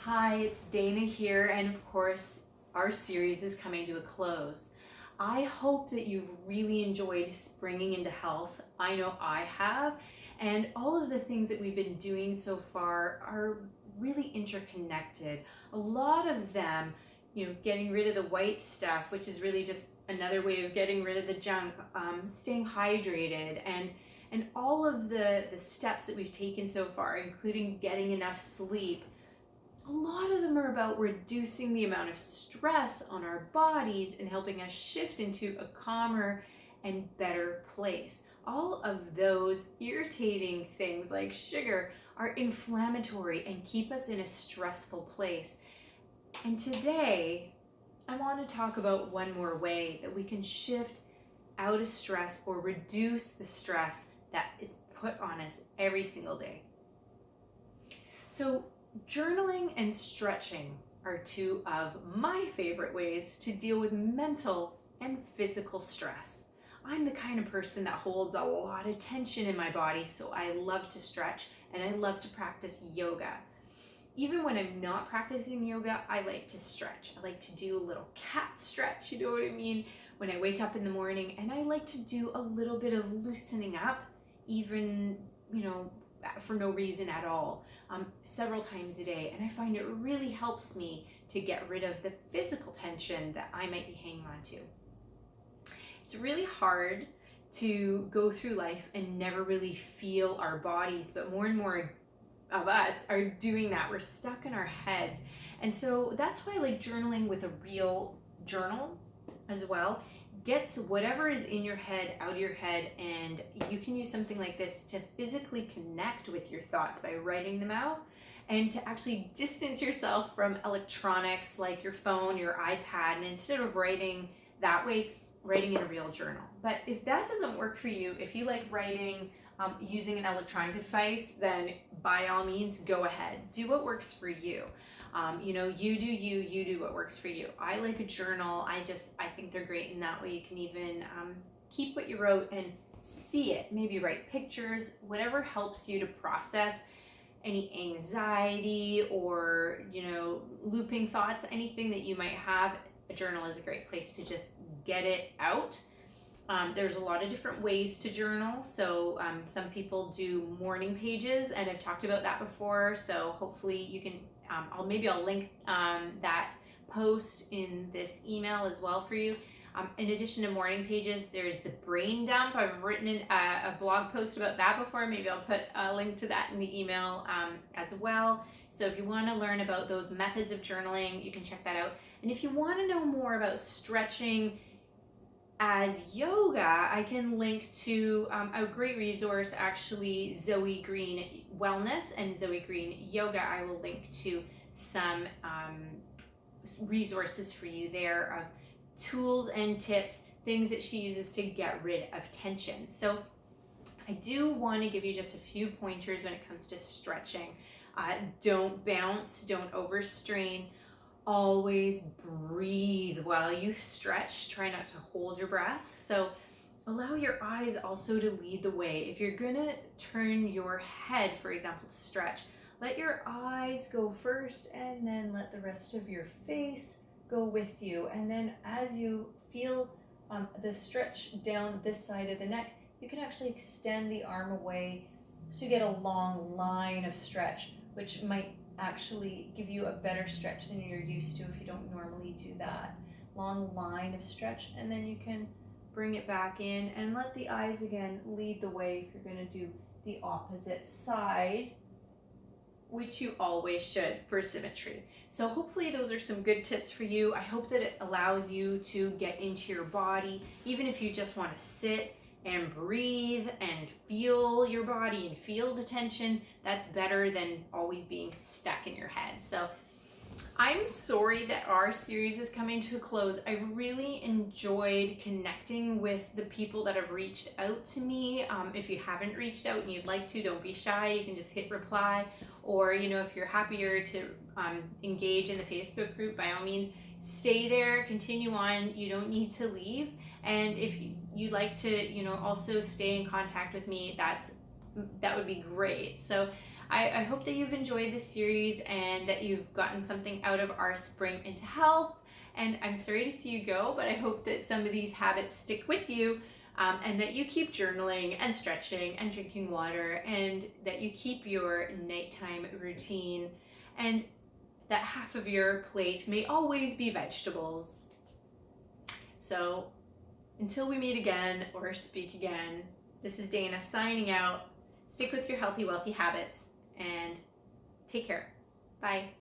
Hi, it's Dana here, and of course, our series is coming to a close. I hope that you've really enjoyed springing into health. I know I have, and all of the things that we've been doing so far are really interconnected. A lot of them, getting rid of the white stuff, which is really just another way of getting rid of the junk, staying hydrated, and all of the steps that we've taken so far, including getting enough sleep. A lot of them are about reducing the amount of stress on our bodies and helping us shift into a calmer and better place. All of those irritating things like sugar are inflammatory and keep us in a stressful place. And today, I want to talk about one more way that we can shift out of stress or reduce the stress that is put on us every single day. So, journaling and stretching are two of my favorite ways to deal with mental and physical stress. I'm the kind of person that holds a lot of tension in my body, so I love to stretch and I love to practice yoga. Even when I'm not practicing yoga, I like to stretch. I like to do a little cat stretch, you know what I mean? When I wake up in the morning, and I like to do a little bit of loosening up, even, for no reason at all, several times a day. And I find it really helps me to get rid of the physical tension that I might be hanging on to. It's really hard to go through life and never really feel our bodies, but more and more of us are doing that. We're stuck in our heads. And so that's why I like journaling with a real journal as well. Gets whatever is in your head out of your head, and you can use something like this to physically connect with your thoughts by writing them out, and to actually distance yourself from electronics like your phone, your iPad, and instead of writing that way, writing in a real journal. But if that doesn't work for you, if you like writing using an electronic device, then by all means go ahead, do what works for you. You do what works for you. I like a journal. I think they're great in that way. You can even keep what you wrote and see it. Maybe write pictures, whatever helps you to process any anxiety or, looping thoughts, anything that you might have. A journal is a great place to just get it out. There's a lot of different ways to journal. So some people do morning pages, and I've talked about that before. So hopefully you can, I'll link that post in this email as well for you. In addition to morning pages, there's the brain dump. I've written a blog post about that before. Maybe I'll put a link to that in the email as well. So if you want to learn about those methods of journaling, you can check that out. And if you want to know more about stretching as yoga, I can link to a great resource, actually, Zoe Green Wellness and Zoe Green Yoga. I will link to some resources for you there of tools and tips, things that she uses to get rid of tension. So I do want to give you just a few pointers when it comes to stretching. Don't bounce, don't overstrain. Always breathe while you stretch. Try not to hold your breath. So allow your eyes also to lead the way. If you're gonna turn your head, for example, to stretch, let your eyes go first, and then let the rest of your face go with you. And then as you feel the stretch down this side of the neck, you can actually extend the arm away so you get a long line of stretch, which might actually give you a better stretch than you're used to if you don't normally do that. Long line of stretch, and then you can bring it back in and let the eyes again lead the way if you're going to do the opposite side, which you always should for symmetry. So hopefully those are some good tips for you. I hope that it allows you to get into your body, even if you just want to sit and breathe and feel your body and feel the tension. That's better than always being stuck in your head. So I'm sorry that our series is coming to a close. I've really enjoyed connecting with the people that have reached out to me. If you haven't reached out and you'd like to, don't be shy. You can just hit reply. Or, if you're happier to engage in the Facebook group, by all means, stay there, continue on. You don't need to leave. And if you'd like to, also stay in contact with me, that would be great. So I hope that you've enjoyed this series and that you've gotten something out of our spring into health. And I'm sorry to see you go, but I hope that some of these habits stick with you, and that you keep journaling and stretching and drinking water, and that you keep your nighttime routine, and that half of your plate may always be vegetables. So until we meet again or speak again, this is Dana signing out. Stick with your healthy, wealthy habits and take care. Bye.